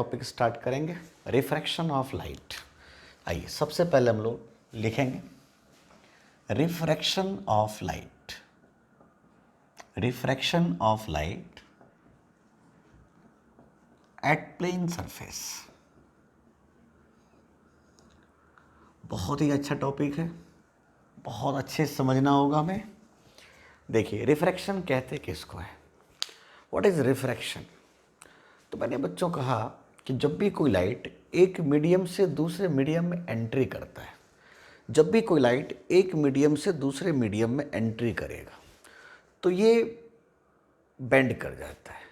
Topic start करेंगे, refraction of light. आइए सबसे पहले हम लोग लिखेंगे refraction of light. Refraction of light at plane surface. बहुत ही अच्छा टॉपिक है, बहुत अच्छे से समझना होगा हमें। देखिए रिफ्रैक्शन कहते किसको है, व्हाट इज रिफ्रैक्शन। तो मैंने बच्चों कहा कि जब भी कोई लाइट एक मीडियम से दूसरे मीडियम में एंट्री करता है, जब भी कोई लाइट एक मीडियम से दूसरे मीडियम में एंट्री करेगा तो ये बेंड कर जाता है,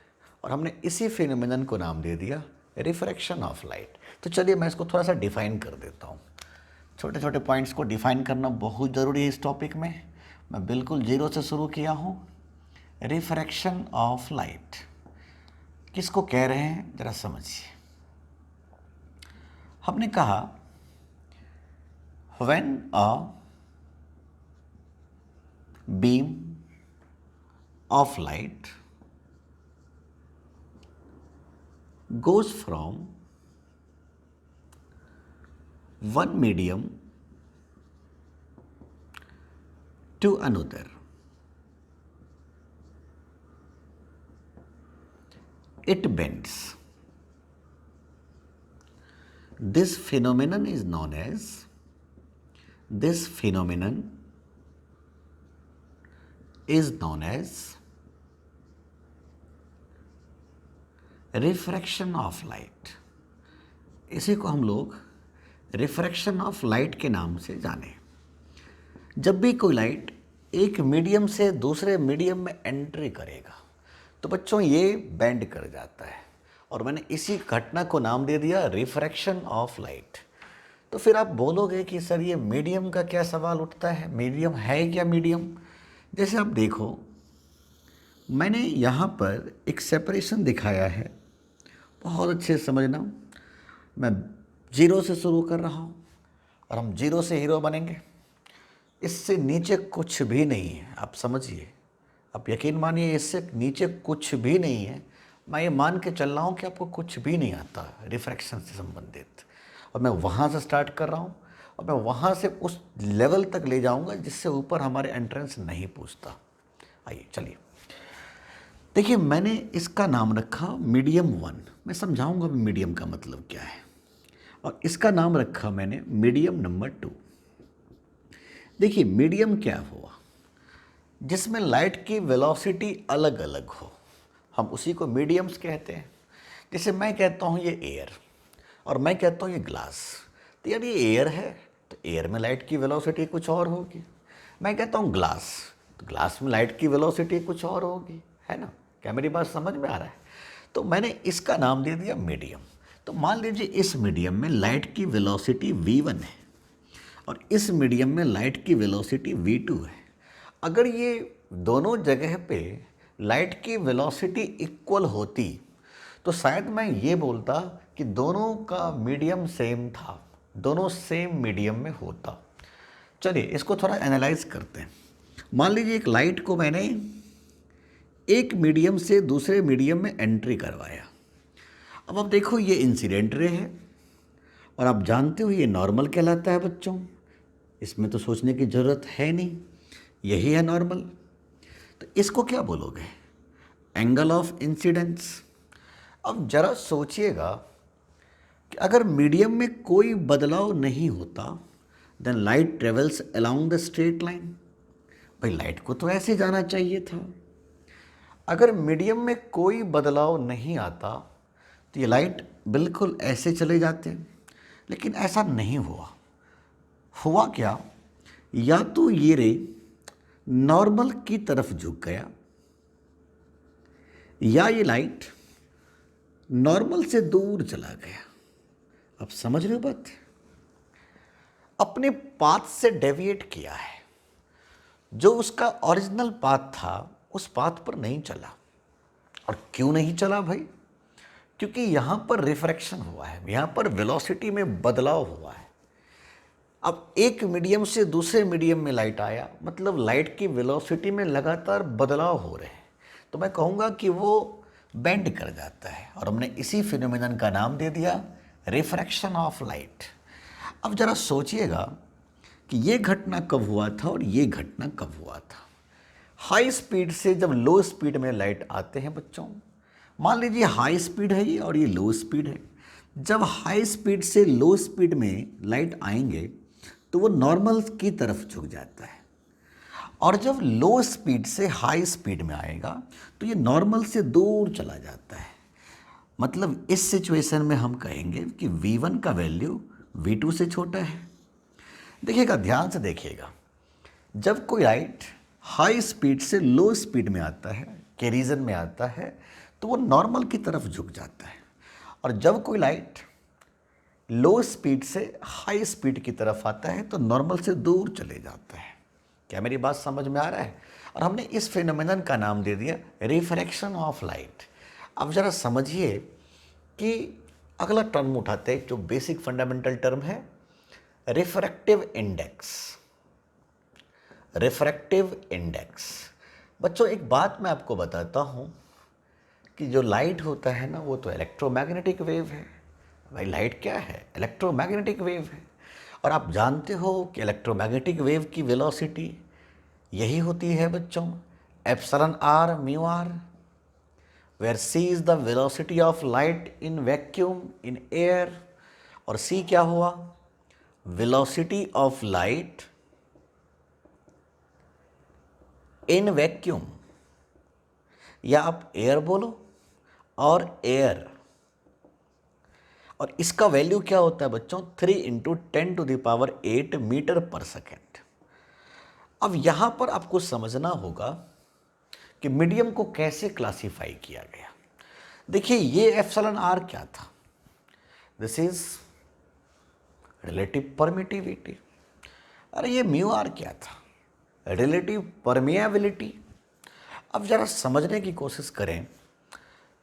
और हमने इसी फिनोमेनन को नाम दे दिया रिफ्रैक्शन ऑफ लाइट। तो चलिए मैं इसको थोड़ा सा डिफाइन कर देता हूँ। छोटे छोटे पॉइंट्स को डिफाइन करना बहुत ज़रूरी है इस टॉपिक में। मैं बिल्कुल जीरो से शुरू किया हूँ। रिफ्रैक्शन ऑफ लाइट किसको कह रहे हैं जरा समझिए। हमने कहा when a beam of light goes from one medium to another, it bends. This phenomenon is known as refraction of light. इसी को हम लोग रिफ्रैक्शन ऑफ लाइट के नाम से जाने। जब भी कोई लाइट एक मीडियम से दूसरे मीडियम में एंट्री करेगा तो बच्चों ये बेंड कर जाता है, और मैंने इसी घटना को नाम दे दिया रिफ्रैक्शन ऑफ लाइट। तो फिर आप बोलोगे कि सर ये मीडियम का क्या सवाल उठता है, मीडियम है क्या मीडियम। जैसे आप देखो मैंने यहाँ पर एक सेपरेशन दिखाया है, बहुत अच्छे से समझना। मैं जीरो से शुरू कर रहा हूँ और हम जीरो से हीरो बनेंगे। इससे नीचे कुछ भी नहीं है, आप समझिए, आप यकीन मानिए इससे नीचे कुछ भी नहीं है। मैं ये मान के चल रहा हूँ कि आपको कुछ भी नहीं आता रिफ्रैक्शन से संबंधित, और मैं वहाँ से स्टार्ट कर रहा हूँ और मैं वहाँ से उस लेवल तक ले जाऊँगा जिससे ऊपर हमारे एंट्रेंस नहीं पूछता। आइए चलिए देखिए, मैंने इसका नाम रखा मीडियम 1। मैं समझाऊंगा मीडियम का मतलब क्या है। और इसका नाम रखा मैंने मीडियम नंबर 2। देखिए मीडियम क्या हुआ, जिसमें लाइट की वेलोसिटी अलग अलग हो, हम उसी को मीडियम्स कहते हैं। जैसे मैं कहता हूँ ये एयर और मैं कहता हूँ ये ग्लास, तो यार ये एयर है तो एयर में लाइट की वेलोसिटी कुछ और होगी। मैं कहता हूँ ग्लास, तो ग्लास में लाइट की वेलोसिटी कुछ और होगी, है ना। क्या मेरी बात समझ में आ रहा है। तो मैंने इसका नाम दे दिया मीडियम। तो मान लीजिए इस मीडियम में लाइट की वेलोसिटी v1 है और इस मीडियम में लाइट की वेलोसिटी v2 है। अगर ये दोनों जगह पे लाइट की वेलोसिटी इक्वल होती तो शायद मैं ये बोलता कि दोनों का मीडियम सेम था, दोनों सेम मीडियम में होता। चलिए इसको थोड़ा एनालाइज करते हैं। मान लीजिए एक लाइट को मैंने एक मीडियम से दूसरे मीडियम में एंट्री करवाया। अब आप देखो ये इंसिडेंट रे है और आप जानते हो ये नॉर्मल कहलाता है बच्चों, इसमें तो सोचने की ज़रूरत है नहीं, यही है नॉर्मल। तो इसको क्या बोलोगे, एंगल ऑफ इंसिडेंस। अब ज़रा सोचिएगा कि अगर मीडियम में कोई बदलाव नहीं होता then light travels along the straight line. भाई लाइट को तो ऐसे जाना चाहिए था। अगर मीडियम में कोई बदलाव नहीं आता तो ये लाइट बिल्कुल ऐसे चले जाते, लेकिन ऐसा नहीं हुआ। हुआ क्या, या तो ये रे नॉर्मल की तरफ झुक गया या ये लाइट नॉर्मल से दूर चला गया। आप समझ रहे हो बात, अपने पाथ से डेविएट किया है। जो उसका ओरिजिनल पाथ था उस पाथ पर नहीं चला। और क्यों नहीं चला भाई, क्योंकि यहाँ पर रिफ्रैक्शन हुआ है, यहाँ पर वेलोसिटी में बदलाव हुआ है। अब एक मीडियम से दूसरे मीडियम में लाइट आया, मतलब लाइट की वेलोसिटी में लगातार बदलाव हो रहे हैं। तो मैं कहूँगा कि वो बेंड कर जाता है, और हमने इसी फिनोमेनन का नाम दे दिया रिफ्रैक्शन ऑफ लाइट। अब जरा सोचिएगा कि ये घटना कब हुआ था और ये घटना कब हुआ था। हाई स्पीड से जब लो स्पीड में लाइट आते हैं बच्चों, मान लीजिए हाई स्पीड है ये और ये लो स्पीड है। जब हाई स्पीड से लो स्पीड में लाइट आएंगे तो वो नॉर्मल की तरफ झुक जाता है, और जब लो स्पीड से हाई स्पीड में आएगा तो ये नॉर्मल से दूर चला जाता है। मतलब इस सिचुएशन में हम कहेंगे कि V1 का वैल्यू V2 से छोटा है। देखिएगा, ध्यान से देखिएगा, जब कोई लाइट हाई स्पीड से लो स्पीड में आता है, के रीजन में आता है, तो वो नॉर्मल की तरफ झुक जाता है, और जब कोई लाइट लो स्पीड से हाई स्पीड की तरफ आता है तो नॉर्मल से दूर चले जाता है। क्या मेरी बात समझ में आ रहा है? और हमने इस फिनोमेनन का नाम दे दिया रिफ्रैक्शन ऑफ लाइट। अब जरा समझिए कि अगला टर्म उठाते हैं, जो बेसिक फंडामेंटल टर्म है, रिफ्रैक्टिव इंडेक्स। Refractive index. बच्चों एक बात मैं आपको बताता हूँ कि जो लाइट होता है ना, वो तो इलेक्ट्रोमैग्नेटिक वेव है। भाई लाइट क्या है? इलेक्ट्रोमैग्नेटिक वेव है। और आप जानते हो कि इलेक्ट्रोमैग्नेटिक वेव की वेलोसिटी यही होती है बच्चों, epsilon R mu R, where C is the velocity of light in vacuum in air. और सी क्या हुआ? Velocity of light in vacuum, या आप एयर बोलो, और एयर। और इसका वैल्यू क्या होता है बच्चों? 3 × 10⁸ मीटर पर सेकेंड। अब यहां पर आपको समझना होगा कि मीडियम को कैसे क्लासिफाई किया गया। देखिए, ये एप्सिलॉन आर क्या था? This is relative permittivity. अरे ये म्यू आर क्या था? Relative permeability. अब जरा समझने की कोशिश करें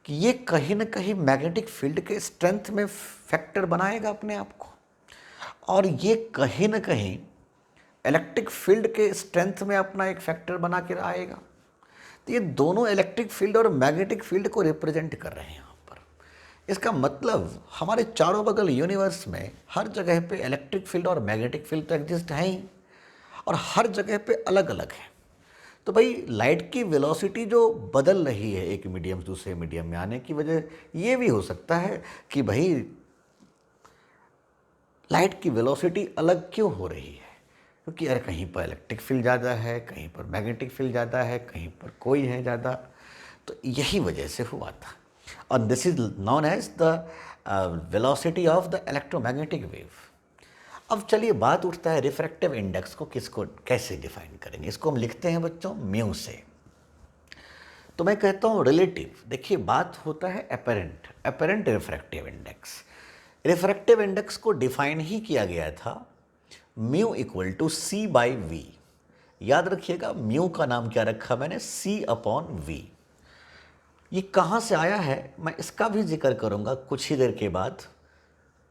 कि ये कहीं ना कहीं मैग्नेटिक फील्ड के स्ट्रेंथ में फैक्टर बनाएगा अपने आप को, और ये कहीं ना कहीं इलेक्ट्रिक फील्ड के स्ट्रेंथ में अपना एक फैक्टर बना के आएगा। तो ये दोनों इलेक्ट्रिक फील्ड और मैग्नेटिक फील्ड को रिप्रेजेंट कर रहे हैं यहाँ पर। इसका मतलब हमारे चारों बगल यूनिवर्स में हर जगह पे इलेक्ट्रिक फील्ड और मैग्नेटिक फील्ड तो एग्जिस्ट है ही, और हर जगह पे अलग अलग है। तो भाई लाइट की वेलोसिटी जो बदल रही है एक मीडियम से दूसरे मीडियम में आने की वजह ये भी हो सकता है कि भाई लाइट की वेलोसिटी अलग क्यों हो रही है, क्योंकि यार कहीं पर इलेक्ट्रिक फील्ड ज़्यादा है, कहीं पर मैग्नेटिक फील्ड ज़्यादा है, कहीं पर कोई है ज़्यादा। तो यही वजह से हुआ था, और this is known as the velocity of the electromagnetic wave. अब चलिए बात उठता है रिफ्रैक्टिव इंडेक्स को किसको कैसे डिफाइन करेंगे। इसको हम लिखते हैं बच्चों म्यू से। तो मैं कहता हूँ रिलेटिव। देखिए बात होता है apparent refractive index. Refractive index को डिफाइन ही किया गया था म्यू इक्वल टू C/V। याद रखिएगा म्यू का नाम क्या रखा मैंने? C/V। ये कहाँ से आया है मैं इसका भी जिक्र करूँगा कुछ ही देर के बाद।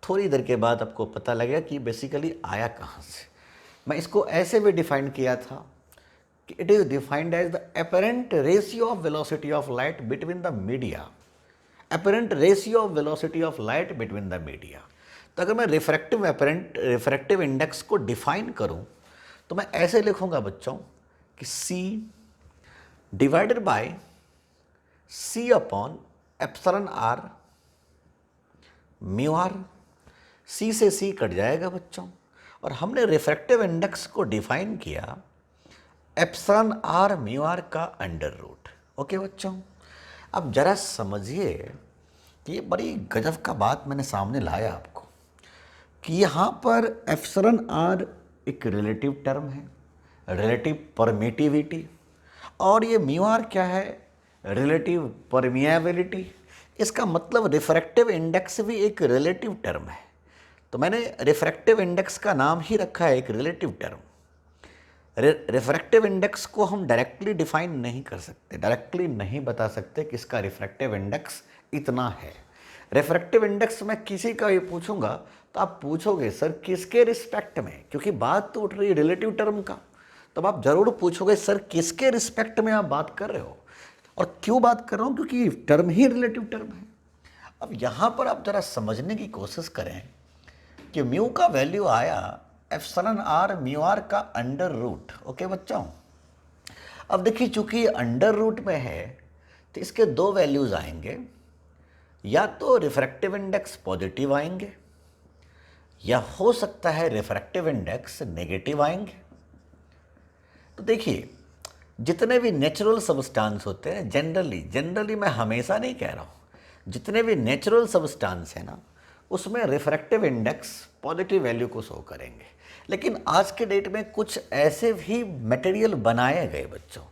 थोड़ी देर के बाद आपको पता लगेगा कि बेसिकली आया कहाँ से। मैं इसको ऐसे भी डिफाइन किया था कि it is defined as the apparent ratio of velocity of light between the media. Apparent ratio of velocity of light between the media. तो अगर मैं रिफ्रैक्टिव इंडेक्स को डिफाइन करूं तो मैं ऐसे लिखूंगा बच्चों कि C divided by C/εr mu R. C से C कट जाएगा बच्चों, और हमने रिफ्रैक्टिव इंडेक्स को डिफाइन किया εr म्यू आर का अंडर रूट। ओके बच्चों, अब जरा समझिए कि ये बड़ी गजब का बात मैंने सामने लाया आपको कि यहाँ पर εr एक रिलेटिव टर्म है, रिलेटिव परमिटिविटी, और ये म्यू आर क्या है? Relative permeability. इसका मतलब रिफ्रैक्टिव इंडेक्स भी एक रिलेटिव टर्म है। तो मैंने रिफ्रैक्टिव इंडेक्स का नाम ही रखा है एक रिलेटिव टर्म। रिफ्रैक्टिव इंडेक्स को हम डायरेक्टली डिफाइन नहीं कर सकते, डायरेक्टली नहीं बता सकते कि इसका रिफ्रैक्टिव इंडेक्स इतना है। रिफ्रैक्टिव इंडेक्स मैं किसी का भी पूछूंगा तो आप पूछोगे सर किसके रिस्पेक्ट में, क्योंकि बात तो उठ रही है रिलेटिव टर्म का, तब आप जरूर पूछोगे सर किसके रिस्पेक्ट में आप बात कर रहे हो। और क्यों बात कर रहा हूँ, क्योंकि टर्म ही रिलेटिव टर्म है। अब यहाँ पर आप जरा समझने की कोशिश करें कि म्यू का वैल्यू आया एप्सिलॉन आर म्यू आर का अंडर रूट। ओके बच्चों, अब देखिए चूंकि अंडर रूट में है तो इसके दो वैल्यूज आएंगे, या तो रिफ्रैक्टिव इंडेक्स पॉजिटिव आएंगे या हो सकता है रिफ्रैक्टिव इंडेक्स नेगेटिव आएंगे। तो देखिए जितने भी नेचुरल सब्सटेंस होते हैं, जनरली मैं हमेशा नहीं कह रहा हूँ, जितने भी नेचुरल सब्सटेंस है ना उसमें रिफ्रैक्टिव इंडेक्स पॉजिटिव वैल्यू को शो करेंगे। लेकिन आज के डेट में कुछ ऐसे भी मटेरियल बनाए गए बच्चों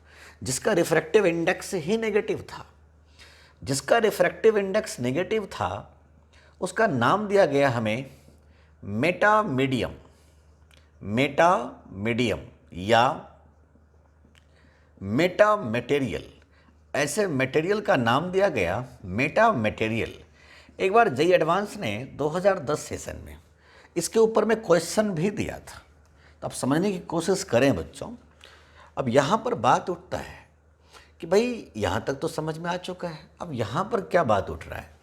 जिसका रिफ्रैक्टिव इंडेक्स ही नेगेटिव था। जिसका रिफ्रैक्टिव इंडेक्स नेगेटिव था उसका नाम दिया गया हमें मेटा मीडियम या मेटा मटेरियल। ऐसे मटेरियल का नाम दिया गया मेटा मटेरियल। एक बार जेईई एडवांस ने 2010 सेशन में इसके ऊपर में क्वेश्चन भी दिया था, तो आप समझने की कोशिश करें बच्चों। अब यहाँ पर बात उठता है कि भाई यहाँ तक तो समझ में आ चुका है, अब यहाँ पर क्या बात उठ रहा है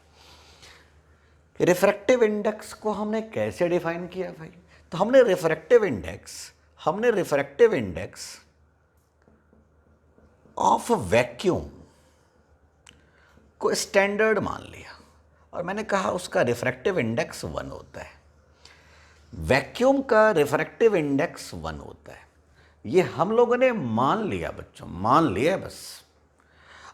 कि रिफ्रैक्टिव इंडेक्स को हमने कैसे डिफाइन किया भाई। तो हमने रिफ्रैक्टिव इंडेक्स ऑफ वैक्यूम को स्टैंडर्ड मान लिया और मैंने कहा उसका रिफ्रैक्टिव इंडेक्स 1 होता है। वैक्यूम का रिफ्रैक्टिव इंडेक्स 1 होता है, ये हम लोगों ने मान लिया बच्चों, मान लिया बस।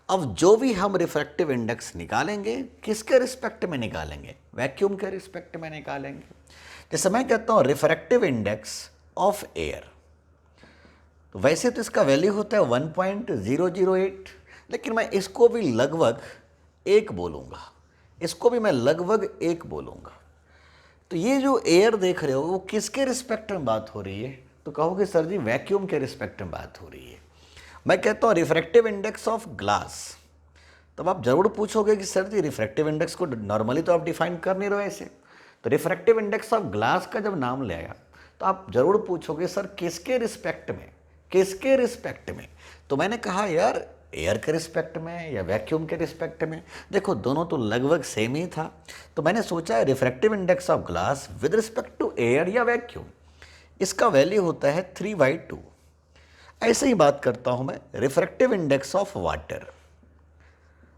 अब जो भी हम रिफ्रैक्टिव इंडेक्स निकालेंगे किसके रिस्पेक्ट में निकालेंगे, वैक्यूम के रिस्पेक्ट में निकालेंगे। जैसे मैं कहता हूँ रिफ्रैक्टिव इंडेक्स ऑफ एयर, तो वैसे तो इसका वैल्यू होता है 1.008, लेकिन मैं इसको भी लगभग 1 बोलूँगा, इसको भी मैं लगभग 1 बोलूँगा। तो ये जो एयर देख रहे हो वो किसके रिस्पेक्ट में बात हो रही है, तो कहोगे सर जी वैक्यूम के रिस्पेक्ट में बात हो रही है। मैं कहता हूँ रिफ्रैक्टिव इंडेक्स ऑफ ग्लास, तब आप जरूर पूछोगे कि सर जी रिफ्रैक्टिव इंडेक्स को नॉर्मली तो आप डिफाइन कर नहीं रहे ऐसे, तो रिफ्रैक्टिव इंडेक्स ऑफ ग्लास का जब नाम ले आया तो आप जरूर पूछोगे सर किसके रिस्पेक्ट में, किसके रिस्पेक्ट में। तो मैंने कहा यार एयर के रिस्पेक्ट में या वैक्यूम के रिस्पेक्ट में, देखो दोनों तो लगभग सेम ही था। तो मैंने सोचा है refractive index of glass with respect to air या वैक्यूम, इसका वैल्यू होता है 3/2। ऐसे ही बात करता हूं मैं refractive index of water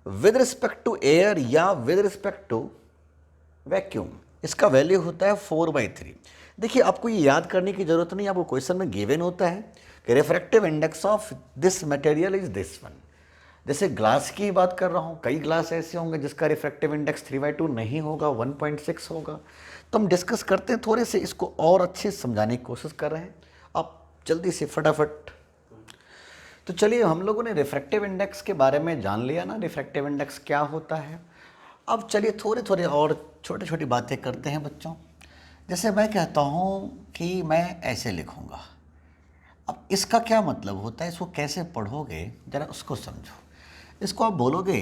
with respect to air या विद रिस्पेक्ट टू वैक्यूम, इसका वैल्यू होता है 4/3। देखिए आपको ये याद करने की जरूरत नहीं, आपको क्वेश्चन में गिवन होता है कि refractive index of this material is this one. जैसे ग्लास की बात कर रहा हूँ, कई ग्लास ऐसे होंगे जिसका रिफ्रैक्टिव इंडेक्स 3/2 नहीं होगा, 1.6 होगा। तो हम डिस्कस करते हैं, थोड़े से इसको और अच्छे से समझाने की कोशिश कर रहे हैं, आप जल्दी से फटाफट। तो चलिए हम लोगों ने रिफ्रैक्टिव इंडेक्स के बारे में जान लिया ना, रिफ्रैक्टिव इंडेक्स क्या होता है। अब चलिए थोड़े थोड़े और छोटी छोटी बातें करते हैं बच्चों। जैसे मैं कहता हूँ कि मैं ऐसे लिखूँगा, अब इसका क्या मतलब होता है, इसको कैसे पढ़ोगे जरा उसको समझो। इसको आप बोलोगे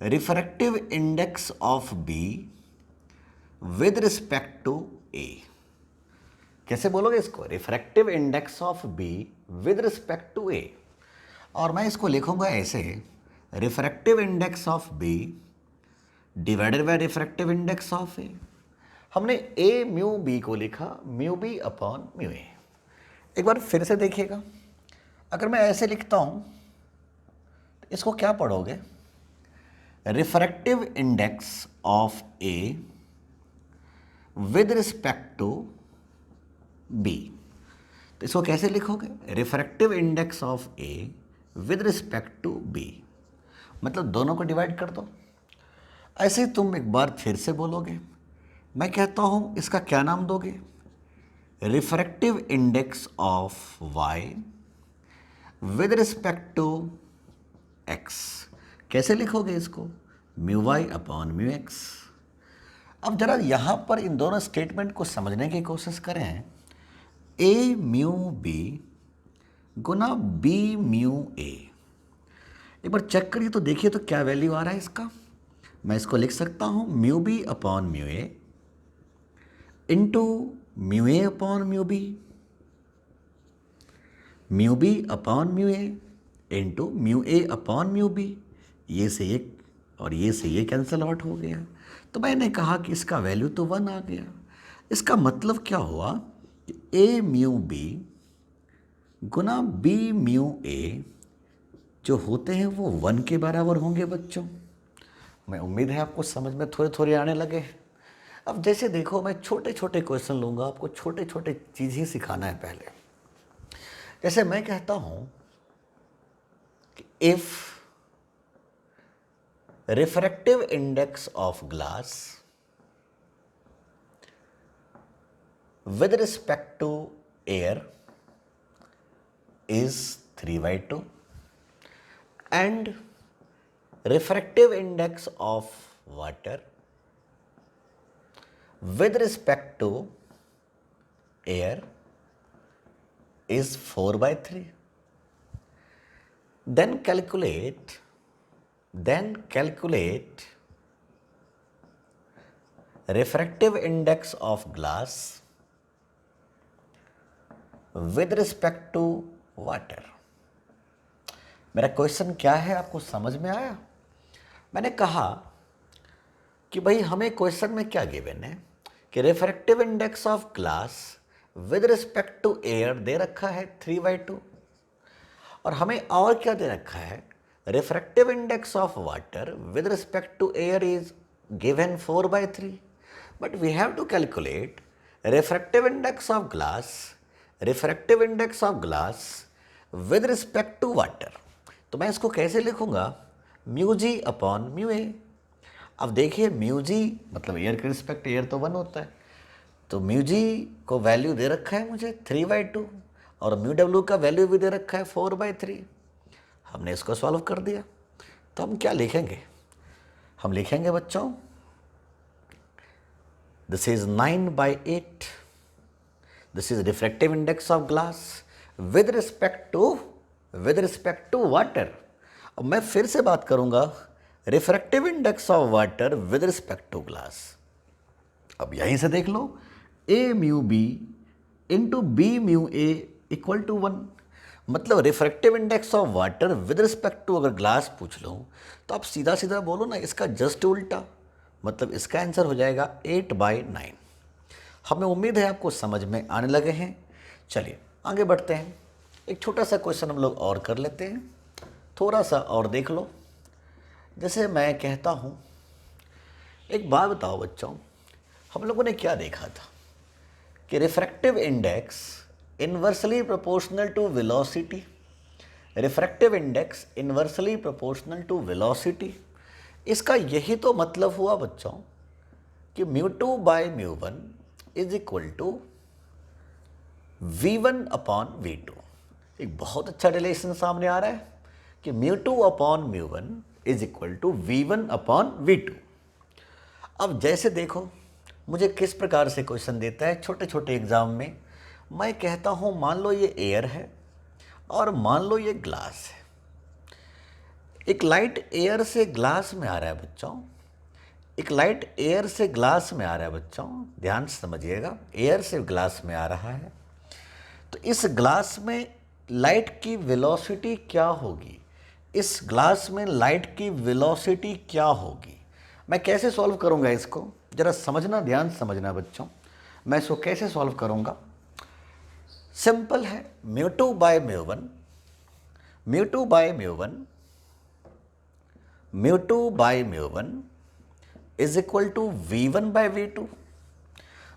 refractive index of B with respect to A. कैसे बोलोगे इसको, refractive index of B with respect to A. और मैं इसको लिखूंगा ऐसे, refractive index of B divided by refractive index of A. हमने ए म्यू बी को लिखा mu B upon mu A. एक बार फिर से देखिएगा, अगर मैं ऐसे लिखता हूं तो इसको क्या पढ़ोगे, refractive index of A with respect to B. तो इसको कैसे लिखोगे, refractive index of A with respect to B, मतलब दोनों को डिवाइड कर दो। ऐसे ही तुम एक बार फिर से बोलोगे, मैं कहता हूं इसका क्या नाम दोगे, refractive index of Y with respect to X. कैसे लिखोगे इसको, mu Y upon mu X. अब जरा यहां पर इन दोनों स्टेटमेंट को समझने की कोशिश करें। ए mu B Guna B mu A, एक बार चेक करिए तो देखिए तो क्या वैल्यू आ रहा है इसका। मैं इसको लिख सकता हूं mu B upon mu A into mu A upon mu B, mu B upon mu A into mu A upon mu B, ये से ये और ये से ये कैंसिल आउट हो गया। तो मैंने कहा कि इसका वैल्यू तो 1 आ गया। इसका मतलब क्या हुआ कि ए म्यू बी गुना बी म्यू ए जो होते हैं वो 1 के बराबर होंगे बच्चों। मैं उम्मीद है आपको समझ में थोड़े थोड़े आने लगे। अब जैसे देखो, मैं छोटे छोटे क्वेश्चन लूँगा, आपको छोटे छोटे चीज़ ही सिखाना है पहले। जैसे मैं कहता हूँ कि if refractive index of glass with respect to air is 3/2 and refractive index of water with respect to air is 4/3, then calculate refractive index of glass with respect to water. मेरा क्वेश्चन क्या है, आपको समझ में आया? मैंने कहा कि भाई हमें क्वेश्चन में क्या गिवन है कि refractive index of glass with respect to air दे रखा है 3/2, और हमें और क्या दे रखा है, refractive index of water with respect to air is given 4/3, but we have to calculate refractive index of glass with respect to water. तो मैं इसको कैसे लिखूंगा, mu G upon mu A. अब देखिए म्यू जी मतलब एयर के respect air तो 1 होता है, तो म्यू जी को वैल्यू दे रखा है मुझे 3/2 और म्यू डब्ल्यू का वैल्यू भी दे रखा है 4/3। हमने इसको सॉल्व कर दिया। तो हम क्या लिखेंगे, हम लिखेंगे बच्चों this is 9/8, this is refractive index of glass with respect to water. अब मैं फिर से बात करूंगा refractive index of water with respect to glass. अब यहीं से देख लो, A mu B into B mu A equal to 1, मतलब refractive index of water with respect to अगर ग्लास पूछ लो तो आप सीधा सीधा बोलो ना, इसका जस्ट उल्टा, मतलब इसका आंसर हो जाएगा 8/9। हमें उम्मीद है आपको समझ में आने लगे हैं। चलिए आगे बढ़ते हैं, एक छोटा सा क्वेश्चन हम लोग और कर लेते हैं, थोड़ा सा और देख लो। जैसे मैं कहता हूँ, एक बात बताओ बच्चों, हम लोगों ने क्या देखा था कि refractive index inversely proportional to velocity, refractive index inversely proportional to velocity. इसका यही तो मतलब हुआ बच्चों कि μ2/μ1 इज इक्वल टू V1/V2। एक बहुत अच्छा रिलेशन सामने आ रहा है कि μ2/μ1 इज इक्वल टू V1/V2। अब जैसे देखो मुझे किस प्रकार से क्वेश्चन देता है छोटे छोटे एग्जाम में। मैं कहता हूँ मान लो ये एयर है और मान लो ये ग्लास है। एक लाइट एयर से ग्लास में आ रहा है बच्चों, एक लाइट एयर से ग्लास में आ रहा है बच्चों, ध्यान से समझिएगा, एयर से ग्लास में आ रहा है। तो इस ग्लास में लाइट की वेलोसिटी क्या होगी, इस ग्लास में लाइट की वेलोसिटी क्या होगी। मैं कैसे सॉल्व करूंगा इसको, जरा समझना, ध्यान समझना बच्चों। मैं इसको कैसे सॉल्व करूंगा, सिंपल है, μ2/μ1 इज इक्वल टू V1/V2।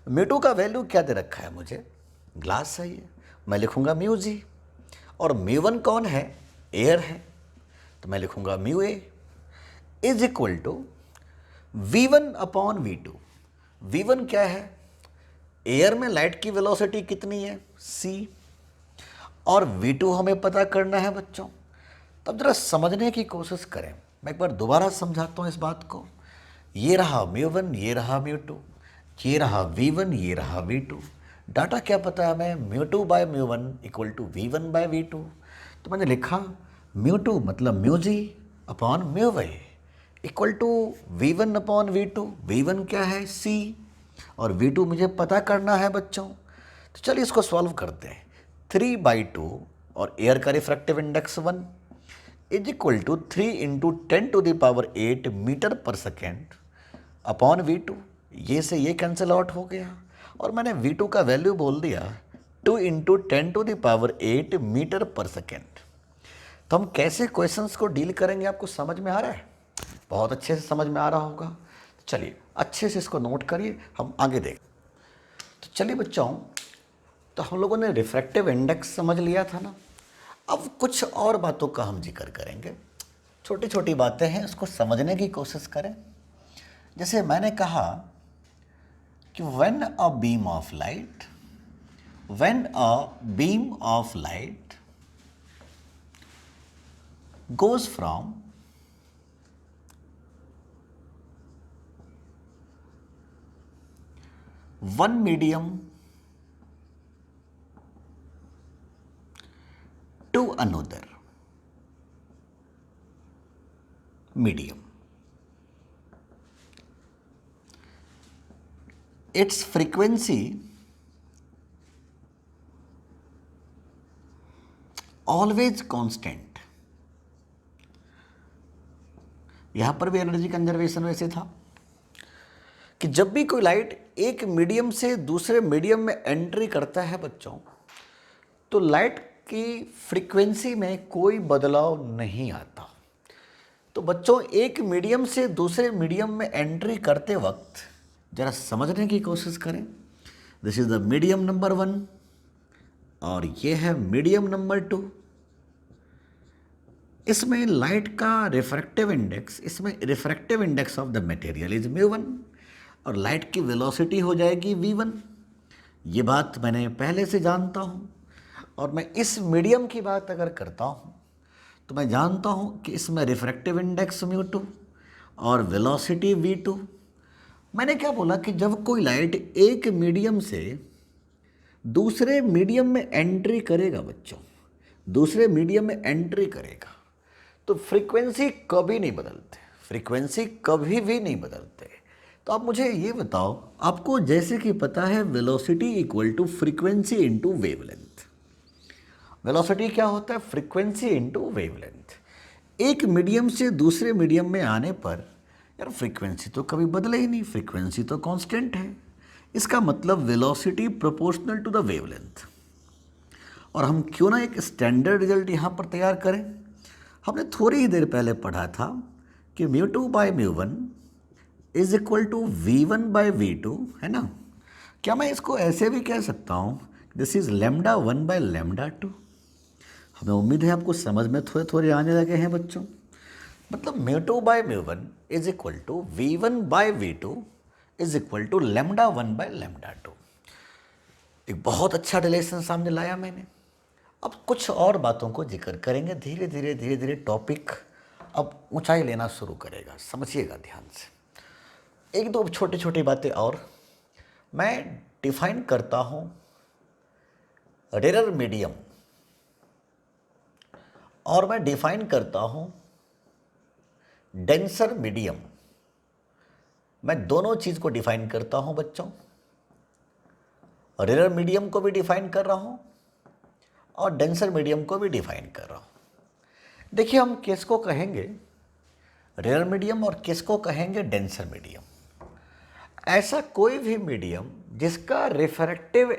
म्यू2 का वैल्यू क्या दे रखा है मुझे, ग्लास है ये, मैं लिखूंगा म्यू जी, और μ1 कौन है, एयर है, तो मैं लिखूंगा mu A is equal to V1/V2। V1 क्या है, एयर में लाइट की वेलोसिटी कितनी है, c, और V2 हमें पता करना है बच्चों। तब जरा समझने की कोशिश करें, मैं एक बार दोबारा समझाता हूँ इस बात को। ये रहा μ1, ये रहा μ2, ये रहा V1, ये रहा V2। डाटा क्या पता है हमें, μ2/μ1 इक्वल टू V1/V2। तो मैंने लिखा μ2 मतलब mu G upon mu Y equal to V1/V2। V1 क्या है, c, और V2 मुझे पता करना है बच्चों। तो चलिए इसको सॉल्व करते हैं। 3/2 और एयर का refractive index 1, is equal to 3 into 10⁸ metre पर सेकेंड अपॉन V2। ये से ये कैंसिल आउट हो गया और मैंने V2 का वैल्यू बोल दिया 2 इंटू 10⁸ मीटर पर सेकेंड। तो हम कैसे क्वेश्चंस को डील करेंगे आपको समझ में आ रहा है? बहुत अच्छे से समझ में आ रहा होगा। चलिए अच्छे से इसको नोट करिए, हम आगे देखें। तो चलिए बच्चों, तो हम लोगों ने रिफ्रैक्टिव इंडेक्स समझ लिया था ना। अब कुछ और बातों का हम जिक्र करेंगे। छोटी छोटी बातें हैं, उसको समझने की कोशिश करें। जैसे मैंने कहा कि when a beam of light goes from one medium to another medium, its frequency always constant। यहां पर भी एनर्जी कंजर्वेशन वैसे था कि जब भी कोई लाइट एक मीडियम से दूसरे मीडियम में एंट्री करता है बच्चों, तो लाइट की फ्रीक्वेंसी में कोई बदलाव नहीं आता। तो बच्चों, एक मीडियम से दूसरे मीडियम में एंट्री करते वक्त जरा समझने की कोशिश करें। This is the medium number 1 और ये है मीडियम नंबर 2। इसमें लाइट का refractive index of the material is μ1 और लाइट की वेलोसिटी हो जाएगी v1। ये बात मैंने पहले से जानता हूँ। और मैं इस मीडियम की बात अगर करता हूँ तो मैं जानता हूँ कि इसमें रिफ्रैक्टिव इंडेक्स μ2 और वेलोसिटी v2। मैंने क्या बोला कि जब कोई लाइट एक मीडियम से दूसरे मीडियम में एंट्री करेगा बच्चों, दूसरे मीडियम में एंट्री करेगा, तो फ्रीक्वेंसी कभी नहीं बदलते, फ्रीक्वेंसी कभी भी नहीं बदलते। तो आप मुझे ये बताओ, आपको जैसे कि पता है velocity equal to frequency into wavelength. Velocity क्या होता है? Frequency into wavelength. एक मीडियम से दूसरे मीडियम में आने पर यार फ्रीक्वेंसी तो कभी बदले ही नहीं, फ्रीक्वेंसी तो कांस्टेंट है। इसका मतलब velocity proportional to the wavelength. और हम क्यों ना एक स्टैंडर्ड रिजल्ट यहाँ पर तैयार करें। हमने थोड़ी ही देर पहले पढ़ा था कि μ2 by μ1 is equal to v1 by v2, है ना। क्या मैं इसको ऐसे भी कह सकता हूँ, दिस इज λ1 बाई λ2। हमें उम्मीद है आपको समझ में थोड़े थोड़े आने लगे हैं बच्चों। मतलब μ2 by μ1 is equal to v1 by v2 is equal to λ1 by λ2। एक बहुत अच्छा रिलेशन सामने लाया मैंने। अब कुछ और बातों को जिक्र करेंगे। धीरे धीरे टॉपिक अब ऊंचाई लेना शुरू करेगा, समझिएगा ध्यान से। एक दो छोटी छोटी बातें और मैं डिफाइन करता हूं रेयर मीडियम और मैं डिफाइन करता हूं डेंसर मीडियम। मैं दोनों चीज को डिफाइन करता हूं बच्चों। रेयर मीडियम को भी डिफाइन कर रहा हूं और डेंसर मीडियम को भी डिफाइन कर रहा हूं। देखिए, हम किसको कहेंगे रेयर मीडियम और किसको कहेंगे डेंसर मीडियम। ऐसा कोई भी मीडियम जिसका रिफ्रैक्टिव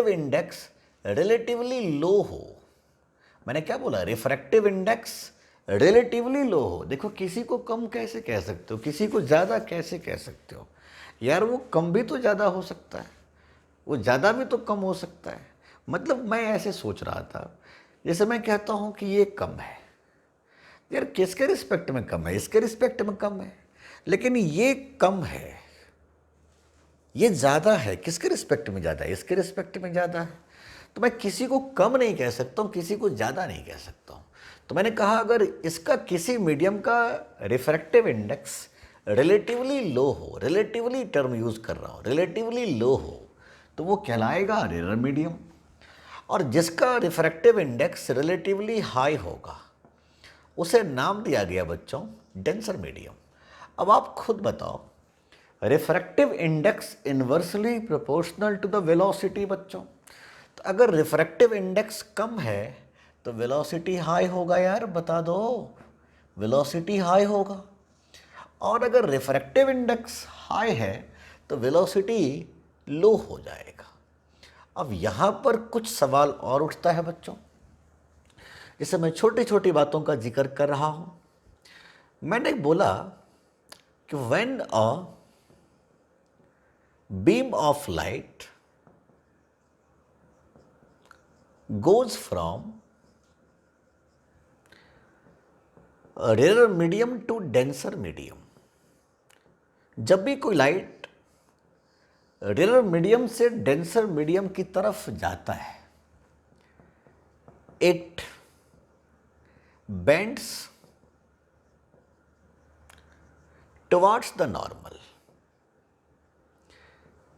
इंडेक्स रिलेटिवली लो हो। मैंने क्या बोला? रिफ्रैक्टिव इंडेक्स रिलेटिवली लो हो। देखो, किसी को कम कैसे कह सकते हो, किसी को ज़्यादा कैसे कह सकते हो यार। वो कम भी तो ज़्यादा हो सकता है, वो ज़्यादा भी तो कम हो सकता है। मतलब मैं ऐसे सोच रहा था, जैसे मैं कहता हूँ कि ये कम है यार, किसके रिस्पेक्ट में कम है? इसके रिस्पेक्ट में कम है। लेकिन ये कम है, ये ज़्यादा है, किसके रिस्पेक्ट में ज़्यादा है? इसके रिस्पेक्ट में ज़्यादा है। तो मैं किसी को कम नहीं कह सकता हूँ, किसी को ज़्यादा नहीं कह सकता हूँ। तो मैंने कहा अगर इसका किसी मीडियम का रिफ्रैक्टिव इंडेक्स रिलेटिवली लो हो, रिलेटिवली टर्म यूज़ कर रहा हूँ, रिलेटिवली लो हो, तो वो कहलाएगा रेयर मीडियम। और जिसका रिफ्रैक्टिव इंडेक्स रिलेटिवली हाई होगा उसे नाम दिया गया बच्चों डेंसर मीडियम। अब आप खुद बताओ, refractive index inversely proportional to the velocity बच्चों। तो अगर रिफ्रैक्टिव इंडेक्स कम है तो वेलोसिटी हाई होगा यार, बता दो, वेलोसिटी हाई होगा। और अगर रिफ्रैक्टिव इंडेक्स हाई है तो वेलोसिटी लो हो जाएगा। अब यहाँ पर कुछ सवाल और उठता है बच्चों, इसे मैं छोटी छोटी बातों का जिक्र कर रहा हूँ। मैंने बोला कि when a beam of light goes from a rarer medium to denser medium, जब भी कोई लाइट रेयर मीडियम से डेंसर मीडियम की तरफ जाता है, it bends towards the normal.